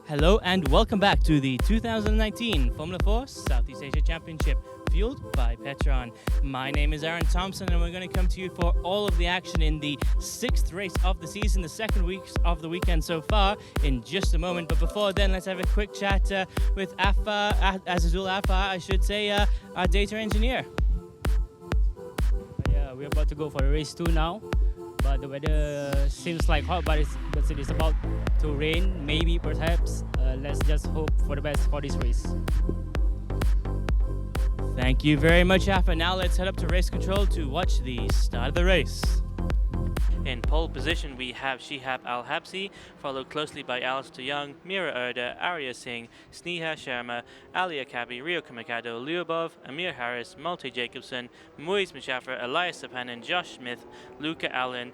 Hello and welcome back to the 2019 Formula 4 Southeast Asia Championship, fueled by Petron. My name is Aaron Thompson and we're going to come to you for all of the action in the 6th race of the season, the second week of the weekend so far, in just a moment. But before then, let's have a quick chat with Azizul Afa, I should say, our data engineer. Yeah, we're about to go for race 2 now, but the weather seems like hot, but it's about to rain, maybe, perhaps. Let's just hope for the best for this race. Thank you very much, Afa. Now let's head up to race control to watch the start of the race. In pole position, we have Shihab Al-Habsi, followed closely by Alistair Young, Mira Erda, Arya Singh, Sneha Sharma, Ali Akabi, Rio Kamikado, Lyubov, Amir Harris, Malte Jacobson, Muiz Mushaffer, Elias Sapanen, Josh Smith, Luca Allen,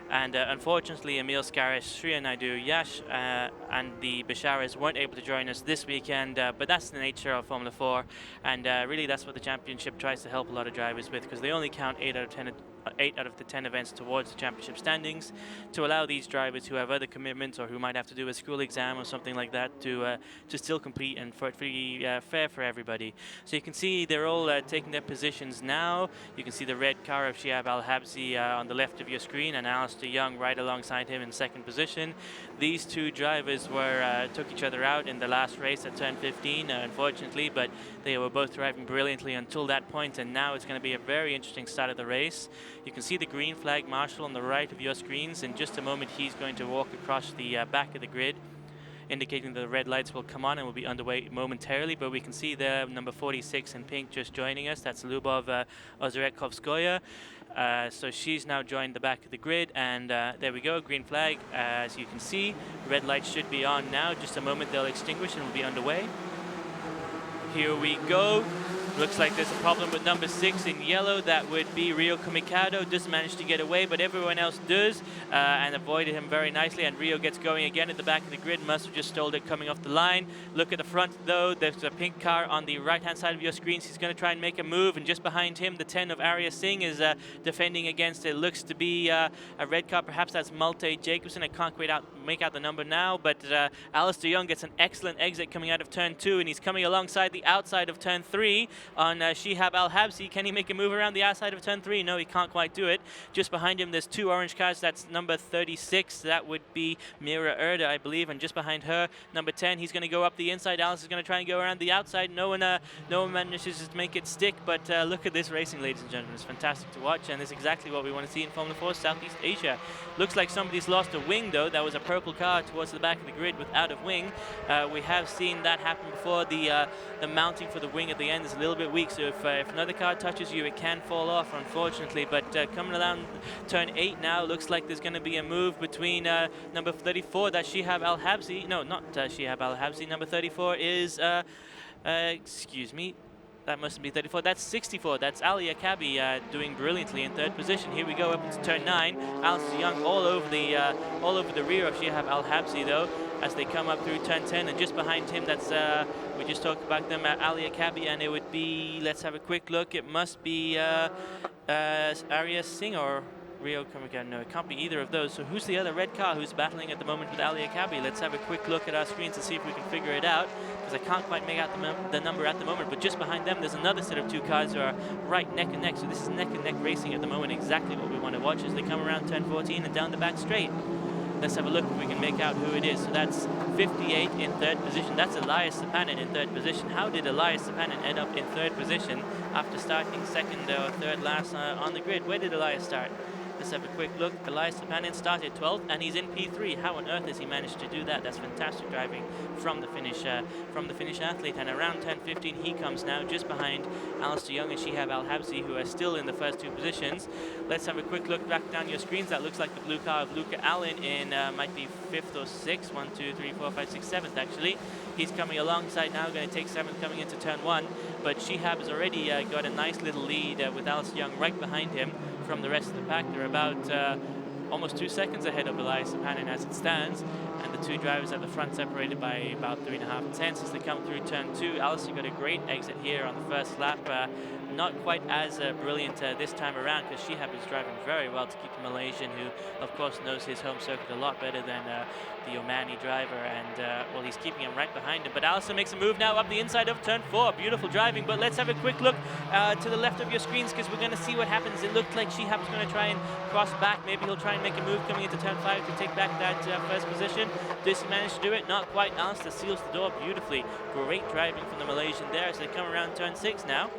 and unfortunately Emil Skarish, Shriya Naidu, Yash and the Basharas weren't able to join us this weekend, but that's the nature of Formula 4, and really that's what the championship tries to help a lot of drivers with, because they only count 8 out of the 10 events towards the championship standings, to allow these drivers who have other commitments or who might have to do a school exam or something like that to still compete, and for it to be fair for everybody. So you can see they're all taking their positions now. You can see the red car of Shihab Al-Habsi on the left of your screen, and Alistair Young right alongside him in second position. These two drivers took each other out in the last race at turn 15, unfortunately, but they were both driving brilliantly until that point, and now it's going to be a very interesting start of the race. You can see the green flag marshal on the right of your screens. In just a moment, he's going to walk across the back of the grid, indicating that the red lights will come on and will be underway momentarily. But we can see there number 46 in pink just joining us. That's Lubov Ozretkovskoya. So she's now joined the back of the grid, and there we go, green flag. As you can see, red lights should be on now. Just a moment, they'll extinguish and will be underway. Here we go. Looks like there's a problem with number 6 in yellow. That would be Rio Kamikado. Doesn't manage to get away, but everyone else does, and avoided him very nicely. And Rio gets going again at the back of the grid. Must have just stole it coming off the line. Look at the front, though. There's a pink car on the right-hand side of your screens. He's going to try and make a move, and just behind him, the 10 of Arya Singh is defending against it. Looks to be a red car. Perhaps that's Malte Jacobson. I can't quite make out the number now, but Alistair Young gets an excellent exit coming out of turn 2, and he's coming alongside the outside of turn 3 on Shihab Al-Habsi. Can he make a move around the outside of turn 3? No, he can't quite do it. Just behind him, there's 2 orange cars. That's number 36. That would be Mira Erda, I believe, and just behind her, number 10. He's going to go up the inside. Alice is going to try and go around the outside. No one manages to make it stick, but look at this racing, ladies and gentlemen. It's fantastic to watch, and it's exactly what we want to see in Formula 4 Southeast Asia. Looks like somebody's lost a wing, though. That was a purple car towards the back of the grid without a wing. We have seen that happen before. The mounting for the wing at the end is a little bit weak, so if another car touches you, it can fall off, unfortunately. But coming around turn 8 now, looks like there's going to be a move between number 34, that's Shihab Al-Habsi. No, not Shihab Al-Habsi. Number 34 is, excuse me, that must be 34. That's 64. That's Ali Akabi doing brilliantly in third position. Here we go up into turn 9. Alistair Young all over the rear of Shihab Al-Habsi, though, as they come up through turn 10, and just behind him, that's we just talked about them, Ali Akabi, and it would be, let's have a quick look, it must be Arya Singh or Rio Kamikado. No, it can't be either of those. So who's the other red car who's battling at the moment with Ali Akabi? Let's have a quick look at our screens to see if we can figure it out, because I can't quite make out the number at the moment. But just behind them, there's another set of 2 cars who are right neck and neck. So this is neck and neck racing at the moment, exactly what we want to watch as they come around turn 14 and down the back straight. Let's have a look if we can make out who it is. So that's 58 in third position. That's Elias Sapanen in third position. How did Elias Sapanen end up in third position after starting second or third last on the grid? Where did Elias start? Let's have a quick look. Elias Sapanen started 12th, and he's in P3. How on earth has he managed to do that? That's fantastic driving from the Finnish athlete. And around 10:15, he comes now, just behind Alistair Young and Shihab Al-Habsi, who are still in the first 2 positions. Let's have a quick look back down your screens. That looks like the blue car of Luca Allen in might be 5th or 6th. 1, 2, 3, 4, 5, 6, 7th actually. He's coming alongside now, going to take 7th coming into turn 1. But Shihab has already got a nice little lead with Alistair Young right behind him from the rest of the pack. They're about almost 2 seconds ahead of Elias Sapanen as it stands, and the 2 drivers at the front separated by about 3.5 tenths as they come through turn 2. Alistair got a great exit here on the first lap, not quite as brilliant this time around, because Shihab is driving very well to keep the Malaysian, who of course knows his home circuit a lot better than the Omani driver, and well, he's keeping him right behind him. But Alistair makes a move now up the inside of turn 4. Beautiful driving, but let's have a quick look to the left of your screens, because we're going to see what happens. It looked like Shihab's going to try and cross back. Maybe he'll try and make a move coming into turn 5 to take back that first position. Does he manage to do it? Not quite. Alistair seals the door beautifully. Great driving from the Malaysian there as they come around turn 6 now.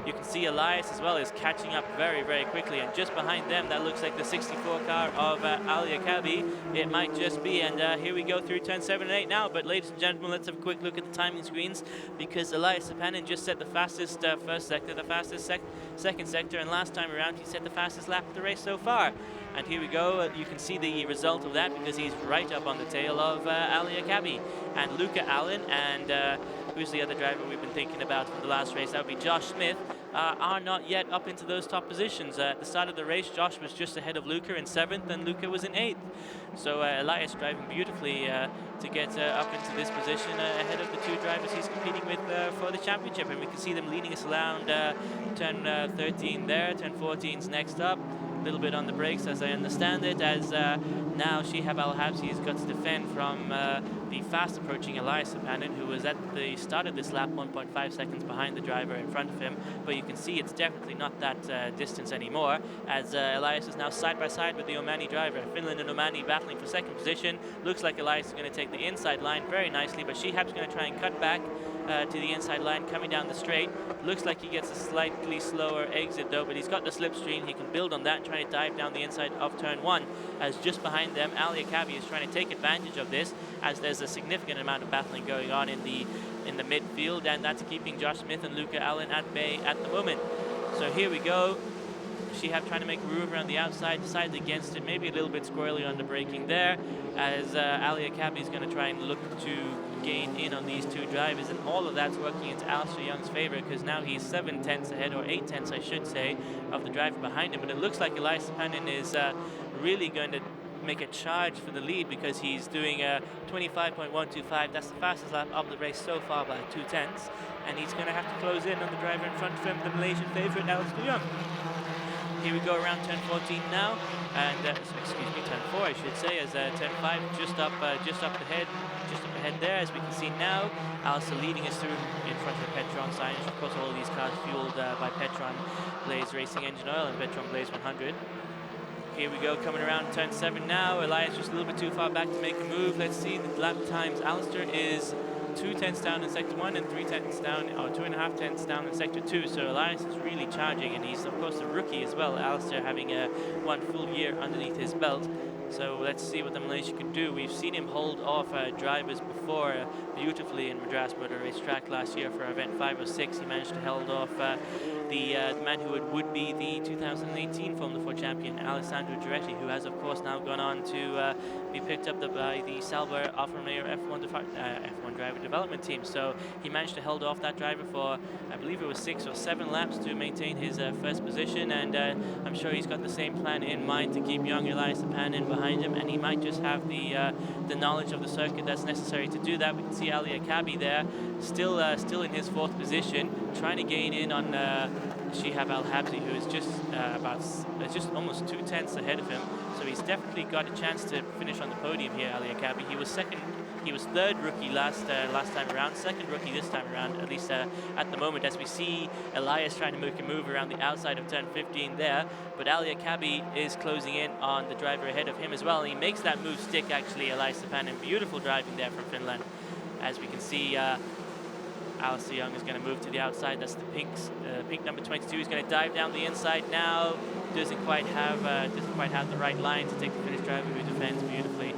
You can see Elias as well is catching up very, very quickly, and just behind them, that looks like the 64 car of Ali Akabi. It might just be, and here we go through turn 7 and 8 now. But ladies and gentlemen, let's have a quick look at the timing screens, because Elias Sapanin just set the fastest first sector, the fastest second sector, and last time around he set the fastest lap of the race so far. And here we go, you can see the result of that, because he's right up on the tail of Ali Akabi. And Luca Allen and who's the other driver we've been thinking about from the last race? That would be Josh Smith. Are not yet up into those top positions. At the start of the race, Josh was just ahead of Luca in 7th, and Luca was in 8th. So Elias driving beautifully to get up into this position ahead of the two drivers he's competing with for the championship. And we can see them leading us around turn 13 there. Turn 14's next up. A little bit on the brakes, as I understand it, as now Shihab Al-Habsi has got to defend from the fast approaching Elias Sapanin, who was at the start of this lap 1.5 seconds behind the driver in front of him. But you can see it's definitely not that distance anymore, as Elias is now side by side with the Omani driver. Finland and Omani battling for second position. Looks like Elias is going to take the inside line very nicely, but Shihab's going to try and cut back to the inside line coming down the straight. Looks like he gets a slightly slower exit though, but he's got the slipstream. He can build on that and try to dive down the inside of turn 1, as just behind them Ali Akabi is trying to take advantage of this, as there's a significant amount of battling going on in the midfield, and that's keeping Josh Smith and Luca Allen at bay at the moment. So here we go. Shihab trying to make a move around the outside, decided against it, maybe a little bit squirrely on the braking there, as Ali Akabi is going to try and look to gain in on these two drivers, and all of that's working into Alistair Young's favour, because now he's 7 tenths ahead, or 8 tenths I should say, of the driver behind him. But it looks like Elias Sapanin is really going to make a charge for the lead, because he's doing 25.125. That's the fastest lap of the race so far by 2 tenths, and he's going to have to close in on the driver in front of him, the Malaysian favourite Alistair Young. Here we go around turn 14 now, and excuse me, turn 4 I should say, as turn 5 just up ahead there, as we can see now. Alistair leading us through in front of the Petron signage. Of course, all of these cars fueled by Petron Blaze Racing engine oil and Petron Blaze 100. Here we go, coming around turn 7 now. Elias just a little bit too far back to make a move. Let's see the lap times. Alistair is 2 tenths down in sector 1 and 3 tenths down, or 2.5 tenths down in sector 2. So Elias is really charging, and he's of course a rookie as well. Alistair having one full year underneath his belt. So let's see what the Malaysia can do. We've seen him hold off drivers before beautifully in Madras Motor Racetrack last year for event 5 or 6. He managed to hold off the man who would be the 2018 Formula 4 champion, Alessandro Giretti, who has of course now gone on to be picked up by the Salva Alfa Romeo F1 driver development team. So he managed to hold off that driver for, I believe it was 6 or 7 laps to maintain his first position, and I'm sure he's got the same plan in mind to keep young Elias Sapanin behind him, and he might just have the knowledge of the circuit that's necessary to do that. We can see Ali Akabi there, still in his 4th position, trying to gain in on Shihab Al-Habsi, who is just almost 2 tenths ahead of him. So he's definitely got a chance to finish on the podium here, Ali Akabi. He was 3rd rookie last time around, 2nd rookie this time around, at least at the moment, as we see Elias trying to make a move around the outside of turn 15 there. But Ali Akabi is closing in on the driver ahead of him as well, and he makes that move stick actually, Elias Sapanin. Beautiful driving there from Finland. As we can see, Alistair Young is going to move to the outside. That's the pink number 22. He's going to dive down the inside now. Doesn't quite have the right line to take the Finnish driver, who defends beautifully.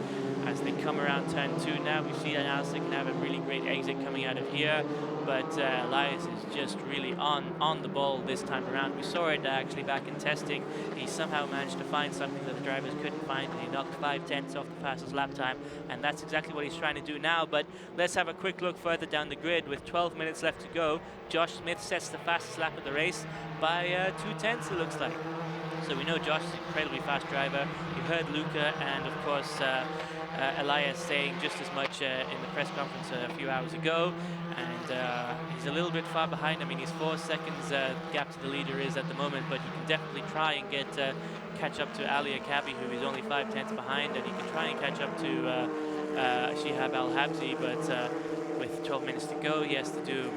As they come around turn 2 now, we see that Alistair can have a really great exit coming out of here, but Elias is just really on the ball this time around. We saw it actually back in testing. He somehow managed to find something that the drivers couldn't find, and he knocked 5 tenths off the fastest lap time, and that's exactly what he's trying to do now. But let's have a quick look further down the grid. With 12 minutes left to go, Josh Smith sets the fastest lap of the race by 2 tenths, it looks like. So we know Josh is an incredibly fast driver. You heard Luca and of course Elias saying just as much in the press conference a few hours ago, and he's a little bit far behind. I mean, he's 4 seconds gap to the leader is at the moment, but he can definitely try and catch up to Ali Akabi, who is only 5/10 behind, and he can try and catch up to Shihab Al-Habsi, but with 12 minutes to go, he has to do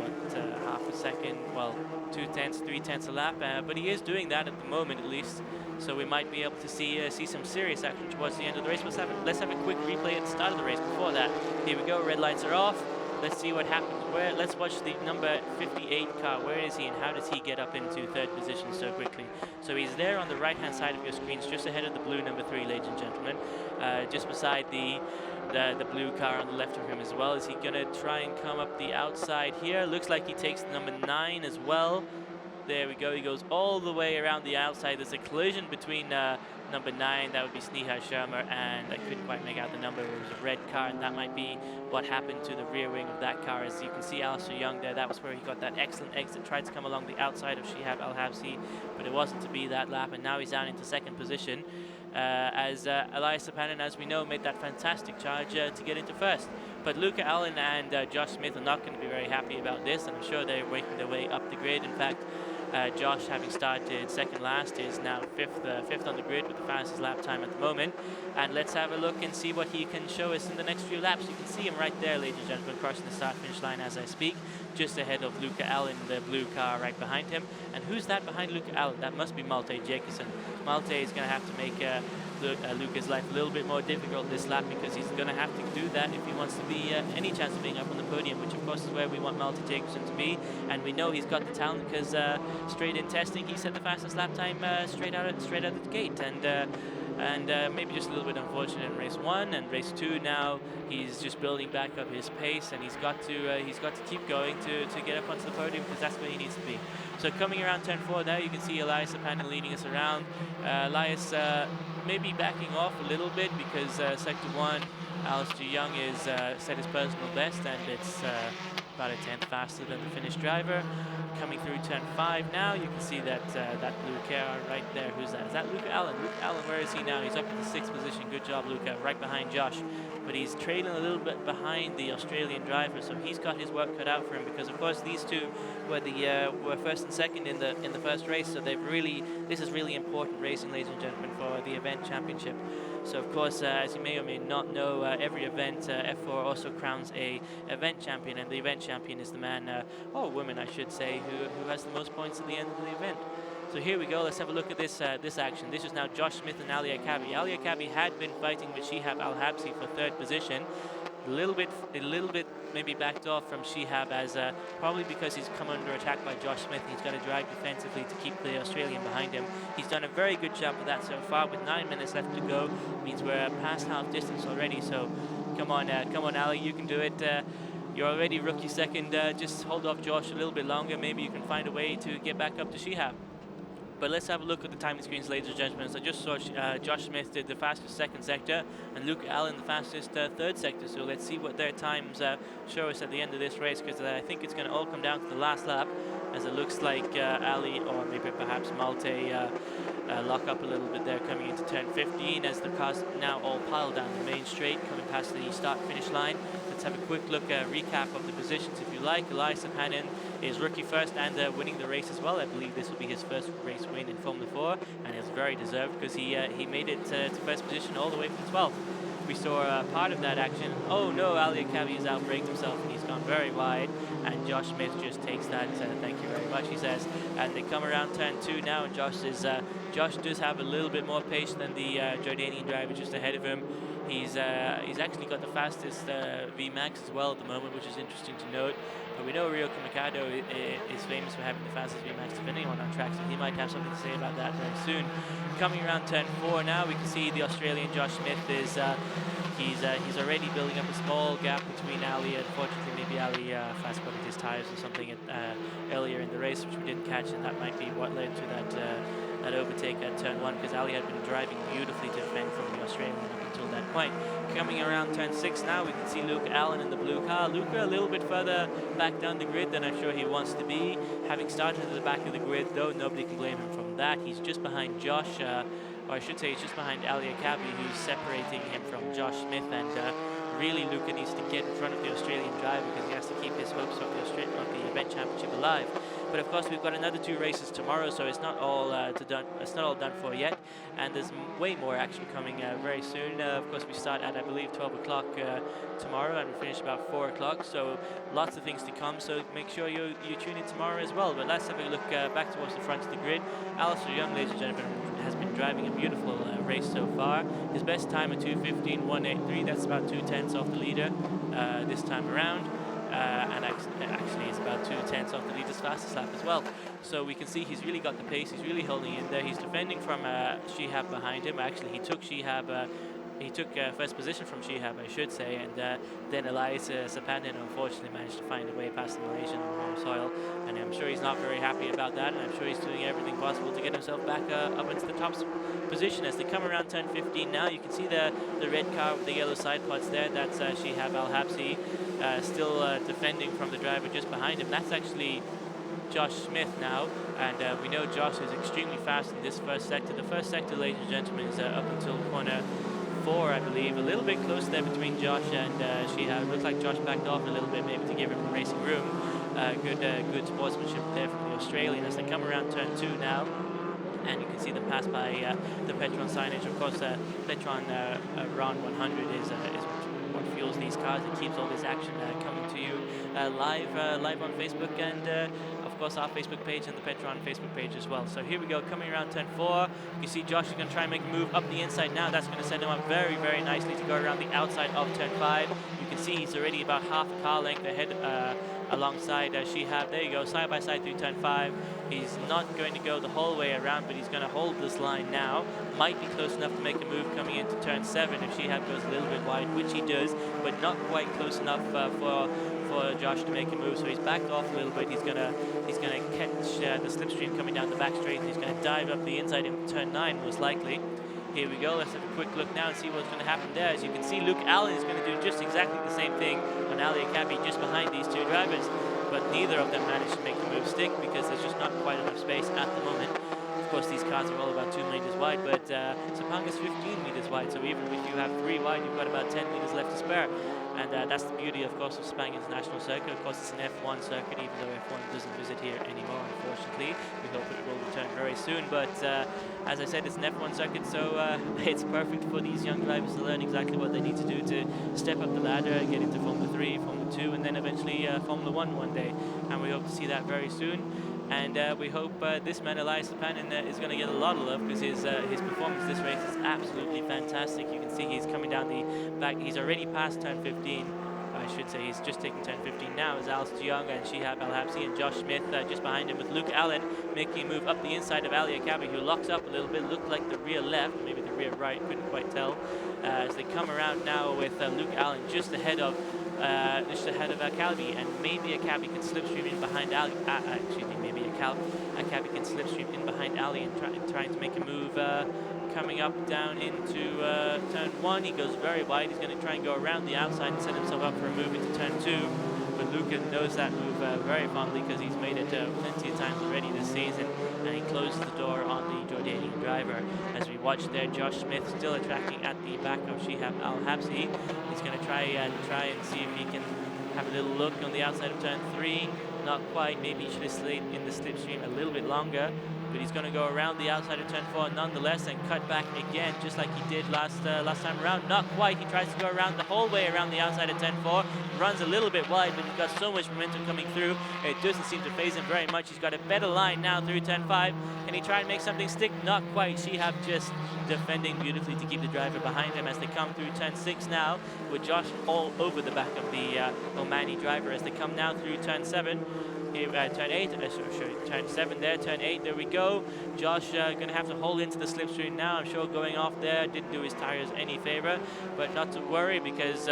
half a second, well, 2/10, 3/10 a lap, but he is doing that at the moment at least. So we might be able to see some serious action towards the end of the race. Let's have a quick replay at the start of the race. Before that, here we go. Red lights are off. Let's see what happens. Let's watch the number 58 car. Where is he, and how does he get up into third position so quickly? So he's there on the right-hand side of your screens, just ahead of the blue number 3, ladies and gentlemen, just beside the blue car on the left of him as well. Is he gonna try and come up the outside here? Looks like he takes number 9 as well. There we go, he goes all the way around the outside. There's a collision between number 9, that would be Sneha Sharma, and I couldn't quite make out the number. It was a red car, and that might be what happened to the rear wing of that car. As you can see, Alistair Young there, that was where he got that excellent exit, tried to come along the outside of Shihab Al-Habsi, but it wasn't to be that lap, and now he's down into second position. As Elias Sapanen, as we know, made that fantastic charge to get into first. But Luca Allen and Josh Smith are not going to be very happy about this, and I'm sure they're working their way up the grid. In fact, Josh, having started second last, is now fifth on the grid with the fastest lap time at the moment. And let's have a look and see what he can show us in the next few laps. You can see him right there, ladies and gentlemen, crossing the start-finish line as I speak, just ahead of Luca Allen, the blue car right behind him. And who's that behind Luca Allen? That must be Malte Jacobsen. Malte is going to have to make Luca's life a little bit more difficult this lap, because he's going to have to do that if he wants to be any chance of being up on the podium, which of course is where we want Malte Jacobsen to be. And we know he's got the talent, because straight in testing he set the fastest lap time straight out of the gate, and maybe just a little bit unfortunate in race 1 and race 2. Now he's just building back up his pace, and he's got to keep going to get up onto the podium, because that's where he needs to be. So coming around turn 4 now, you can see Elias Sapanen leading us around. Elias maybe backing off a little bit, because sector 1, Alistair Young is set his personal best, and it's about a 10th faster than the Finnish driver. Coming through turn 5 now, you can see that that blue car right there. Who's that? Is that Luca Allen? Luca Allen, where is he now? He's up in the 6th position. Good job, Luca, right behind Josh. But he's trailing a little bit behind the Australian driver, so he's got his work cut out for him, because of course these two were first and second in the first race. So this is really important racing, ladies and gentlemen, for the event championship. So of course, as you may or may not know, every event F4 also crowns a event champion, and the event champion is the man, or woman I should say, who has the most points at the end of the event. So here we go. Let's have a look at this action. This is now Josh Smith and Ali Akabi. Ali Akabi had been fighting with Shihab Al-Habsi for 3rd position. A little bit maybe backed off from Shihab, as probably because he's come under attack by Josh Smith. He's got to drive defensively to keep the Australian behind him. He's done a very good job with that so far. With 9 minutes left to go, means we're past half distance already. So come on, Ali, you can do it. You're already rookie second. Just hold off Josh a little bit longer. Maybe you can find a way to get back up to Shihab. But let's have a look at the timing screens, ladies and gentlemen. So I just saw Josh Smith did the fastest 2nd sector, and Luke Allen the fastest 3rd sector. So let's see what their times show us at the end of this race, because I think it's going to all come down to the last lap, as it looks like Ali, or maybe perhaps Malte, lock up a little bit there coming into turn 15, as the cars now all pile down the main straight, coming past the start-finish line. Let's have a quick look, recap of the positions if you like. Elias Sapanen is rookie first and winning the race as well. I believe this will be his first race win in Formula 4, and it's very deserved, because he made it to first position all the way from 12th. We saw part of that action. Oh no, Ali Akabi has outbraked himself, and he's gone very wide, and Josh Smith just takes that. Thank you very much, he says. And they come around turn 2 now, and Josh does have a little bit more pace than the Jordanian driver just ahead of him. He's actually got the fastest VMAX as well at the moment, which is interesting to note. But we know Rio Kamikado is famous for having the fastest VMAX of anyone on track, so he might have something to say about that very soon. Coming around turn 4 now, we can see the Australian Josh Smith is he's already building up a small gap between Ali. Unfortunately, maybe Ali fast-spotted his tires or something earlier in the race, which we didn't catch, and that might be what led to that overtake at turn 1, because Ali had been driving beautifully to defend from the Australian up until that point. Coming around turn 6 now, we can see Luke Allen in the blue car. Luca a little bit further back down the grid than I'm sure he wants to be. Having started at the back of the grid, though, nobody can blame him from that. He's just behind Josh. or I should say he's just behind Ali Akabi, who's separating him from Josh Smith, and really Luca needs to get in front of the Australian driver because he has to keep his hopes of the event championship alive. But of course we've got another 2 races tomorrow, so it's not all it's not all done for yet, and there's way more action coming very soon. Of course we start at, I believe, 12 o'clock tomorrow, and we finish about 4 o'clock, so lots of things to come, so make sure you tune in tomorrow as well. But let's have a look back towards the front of the grid. Alistair Young, ladies and gentlemen, has been driving a beautiful race so far. His best time at 2:15.183, that's about 2/10 off the leader this time around. And actually it's about 2/10 off the leader's fastest lap as well. So we can see he's really got the pace, he's really holding in there. He's defending from Shihab behind him. Actually he took Shihab, he took first position from Shihab, I should say, and then Elias Sapanin unfortunately managed to find a way past the Malaysian on home soil, and I'm sure he's not very happy about that, and I'm sure he's doing everything possible to get himself back up into the top position. As they come around turn 15 now, you can see the red car with the yellow side pods there. That's Shihab Al-Habsi, still defending from the driver just behind him. That's actually Josh Smith now, and we know Josh is extremely fast in this first sector. The first sector, ladies and gentlemen, is up until corner 4, I believe. A little bit close there between Josh and Shihab. Looks like Josh backed off a little bit, maybe to give him racing room. Good sportsmanship there from the Australian as they come around turn 2 now. And you can see the pass by the Petron signage. Of course, Petron RON 100 is what fuels these cars. It keeps all this action coming to you live on Facebook, and of course our Facebook page and the Petron Facebook page as well. So here we go, coming around turn 4. You see Josh is going to try and make a move up the inside now. That's going to set him up very, very nicely to go around the outside of turn 5. You can see he's already about half a car length ahead alongside Shihab. There you go, side by side through turn 5. He's not going to go the whole way around, but he's going to hold this line now. Might be close enough to make a move coming into turn 7 if Shihab goes a little bit wide, which he does, but not quite close enough for Josh to make a move. So he's backed off a little bit. He's gonna catch the slipstream coming down the back straight, and he's going to dive up the inside in turn 9 most likely. Here we go, let's have a quick look now and see what's going to happen there. As you can see, Luke Allen is going to do just exactly the same thing on Ali Akabi just behind these 2 drivers, but neither of them managed to make the move stick because there's just not quite enough space at the moment. Of course, these cars are all about 2 meters wide, but Sepanga's 15 meters wide, so even if you have 3 wide, you've got about 10 meters left to spare. And that's the beauty, of course, of Sepang International Circuit. Of course, it's an F1 circuit, even though F1 doesn't visit here anymore, unfortunately. We hope it will return very soon. But as I said, it's an F1 circuit, so it's perfect for these young drivers to learn exactly what they need to do to step up the ladder and get into Formula 3, Formula 2, and then eventually Formula 1 one day. And we hope to see that very soon. And we hope this man, Elias Sapanin, is going to get a lot of love because his performance this race is absolutely fantastic. You can see he's coming down the back. He's already past turn 15. I should say he's just taking turn 15 now as Alistair Young and Shihab Al-Habsi and Josh Smith just behind him, with Luke Allen making a move up the inside of Ali Akabi, who locks up a little bit, looked like the rear left, maybe the rear right, couldn't quite tell. As they come around now with Luke Allen just ahead of Akabi, and maybe Akabi can slipstream in behind Ali. Maybe Akabi can slipstream in behind Ali and trying to make a move coming up down into turn 1. He goes very wide. He's going to try and go around the outside and set himself up for a move into turn 2. But Luca knows that move very fondly because he's made it plenty of times already this season, and he closes the door on the Jordanian driver. As we watch there, Josh Smith still attracting at the back of Shihab Al-Habsi. He's going to try and see if he can have a little look on the outside of turn 3. Not quite. Maybe he should have stayed in the slipstream a little bit longer. But he's going to go around the outside of turn 4 nonetheless and cut back again, just like he did last time around. Not quite. He tries to go around the whole way around the outside of turn 4. Runs a little bit wide, but he's got so much momentum coming through. It doesn't seem to phase him very much. He's got a better line now through turn 5. Can he try and make something stick? Not quite. Shihab just defending beautifully to keep the driver behind him as they come through turn 6 now, with Josh all over the back of the Omani driver as they come now through turn 7. Turn 8, turn 7 there, turn 8, there we go. Josh going to have to hold into the slipstream now. I'm sure going off there didn't do his tires any favor, but not to worry because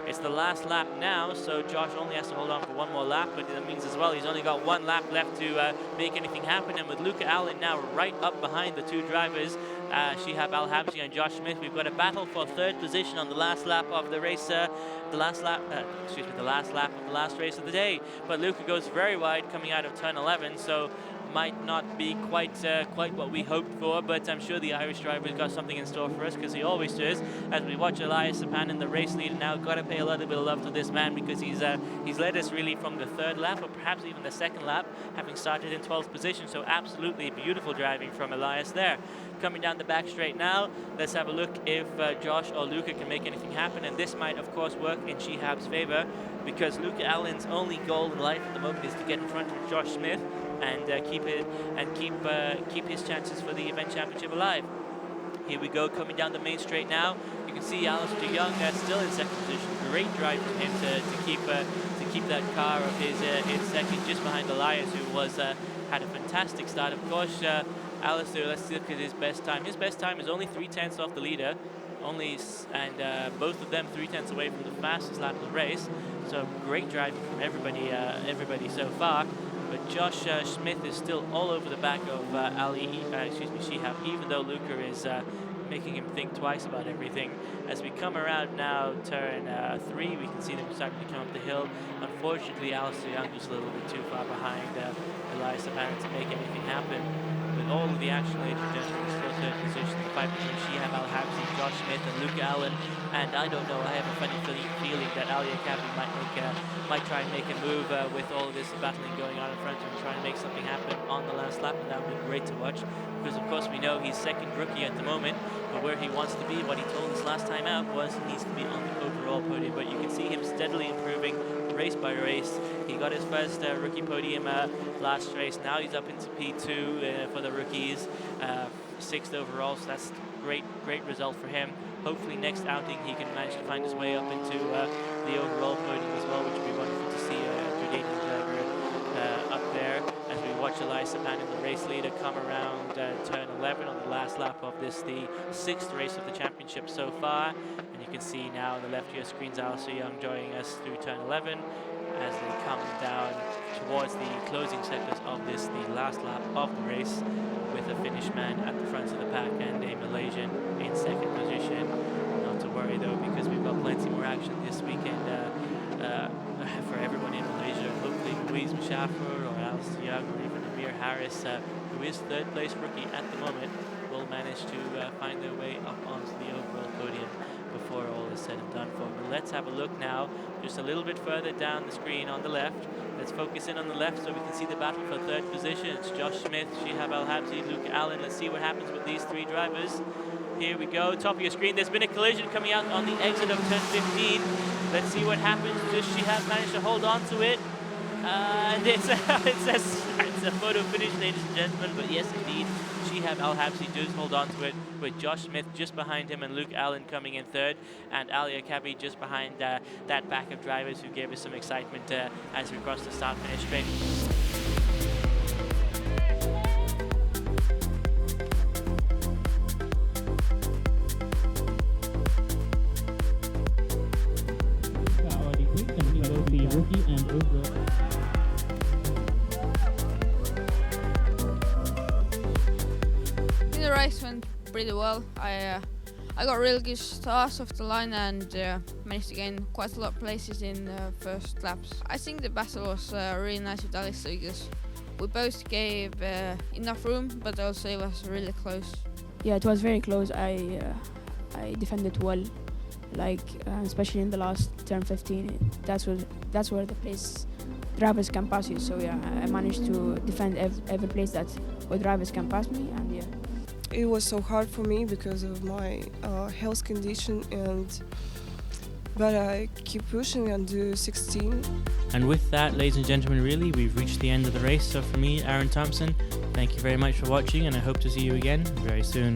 it's the last lap now, so Josh only has to hold on for 1 more lap, but that means as well he's only got 1 lap left to make anything happen. And with Luca Allen now right up behind the 2 drivers, Shihab Al-Habsi and Josh Smith, we've got a battle for 3rd position on the last lap of the race, the last lap of the last race of the day. But Luca goes very wide coming out of turn 11, so might not be quite what we hoped for, but I'm sure the Irish driver's got something in store for us, because he always does. As we watch Elias Sapanen, the race leader now, got to pay a little bit of love to this man, because he's led us really from the third lap, or perhaps even the second lap, having started in 12th position. So absolutely beautiful driving from Elias there. Coming down the back straight now, let's have a look if Josh or Luca can make anything happen, and this might of course work in Shihab's favor, because Luca Allen's only goal in life at the moment is to get in front of Josh Smith and keep his chances for the event championship alive. Here we go, coming down the main straight now. You can see Alistair Young still in second position. Great drive from him to keep that car of his in second, just behind Elias, who had a fantastic start. Of course, Alistair, let's look at his best time. His best time is only 3/10 off the leader, both of them 3/10 away from the fastest lap of the race. So great driving from everybody so far. But Josh Smith is still all over the back of Shihab, even though Luca is making him think twice about everything. As we come around now, turn 3, we can see them starting to come up the hill. Unfortunately, Alistair Young was a little bit too far behind Elias Sapanen to make anything happen. But all of the action, ladies and gentlemen, is still third position. The fight between Shihab Al-Habsi, Josh Smith, and Luca Allen. And I don't know, I have a funny feeling that Ali Akabi might try and make a move with all of this battling going on in front of him, try and make something happen on the last lap, and that would be great to watch. Because of course we know he's second rookie at the moment, but where he wants to be, what he told us last time out, was he needs to be on the overall podium. But you can see him steadily improving race by race. He got his first rookie podium last race. Now he's up into P2 for the rookies, 6th overall, so that's great result for him. Hopefully next outing he can manage to find his way up into the overall podium as well, which would be wonderful to see a Jordanian driver up there. As we watch Elias Sapanen, the race leader, come around turn 11 on the last lap of this, the 6th race of the championship so far. And you can see now on the left of your screens, Alistair Young joining us through turn 11 as they come down towards the closing sectors of this, the last lap of the race, with a Finnish man at the front of the pack and a Malaysian in second position. Not to worry though, because we've got plenty more action this weekend for everyone in Malaysia. Hopefully Louise Mushaffer or Alistair Young or even Amir Harris, who is third place rookie at the moment, will manage to find their way up onto the overall podium before all is said and done for. But let's have a look now, just a little bit further down the screen on the left. Let's focus in on the left so we can see the battle for third position. It's Josh Smith, Shihab Al-Habsi, Luca Allen. Let's see what happens with these three drivers. Here we go, top of your screen. There's been a collision coming out on the exit of turn 15. Let's see what happens. Does Shihab manage to hold on to it? And it's a photo finish, ladies and gentlemen, but yes, indeed, Shihab Al-Habsi does hold on to it, with Josh Smith just behind him and Luke Allen coming in third, and Ali Akabi just behind that pack of drivers who gave us some excitement as we crossed the start-finish straight. The race went pretty well. I got really good starts off the line and managed to gain quite a lot of places in the first laps. I think the battle was really nice with Alistair because we both gave enough room, but also it was really close. Yeah, it was very close. I defended well, like especially in the last turn 15. That's where the place drivers can pass you. So yeah, I managed to defend every place that where drivers can pass me, and yeah. It was so hard for me because of my health condition, but I keep pushing and do 16. And with that, ladies and gentlemen, really, we've reached the end of the race. So for me, Aaron Thompson, thank you very much for watching, and I hope to see you again very soon.